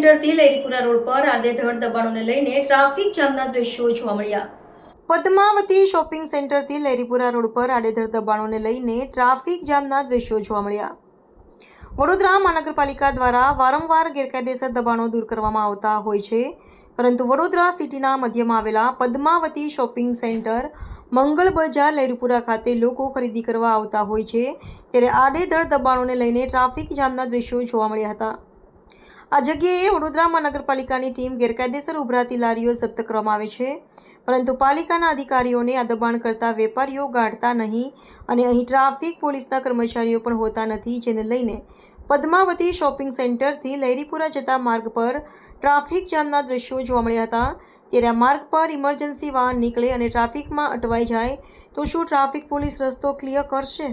સેન્ટરથી Laheripura road પર આડેધડ દબાણોને લઈને ટ્રાફિક જામના દ્રશ્યો જોવા મળ્યા. પદ્માવતી શોપિંગ સેન્ટરથી લહેરીપુરા રોડ પર આડેધડ દબાણોને લઈને ટ્રાફિક જામના દ્રશ્યો જોવા મળ્યા. વડોદરા મહાનગરપાલિકા દ્વારા વારંવાર ગેરકાયદેસર દબાણો દૂર કરવામાં આવતા હોય છે, પરંતુ વડોદરા સિટીના મધ્યમાં આવેલા પદ્માવતી શોપિંગ સેન્ટર મંગળ બજાર લહેરીપુરા ખાતે લોકો ખરીદી કરવા આવતા હોય છે, ત્યારે આડેધડ દબાણોને લઈને ટ્રાફિક જામના દ્રશ્યો જોવા મળ્યા હતા. આ જગ્યાએ વડોદરા મહાનગરપાલિકાની ટીમ ગેરકાયદેસર ઉભરાતી લારીઓ જપ્ત કરવામાં આવે છે, પરંતુ પાલિકાના અધિકારીઓને આ દબાણ કરતા વેપારીઓ ગાંઠતા નહીં અને અહીં ટ્રાફિક પોલીસના કર્મચારીઓ પણ હોતા નથી, જેને લઈને પદ્માવતી શોપિંગ સેન્ટરથી લહેરીપુરા જતા માર્ગ પર ટ્રાફિક જામના દ્રશ્યો જોવા મળ્યા હતા. ત્યારે આ માર્ગ પર ઇમરજન્સી વાહન નીકળે અને ટ્રાફિકમાં અટવાઈ જાય તો શું ટ્રાફિક પોલીસ રસ્તો ક્લિયર કરશે?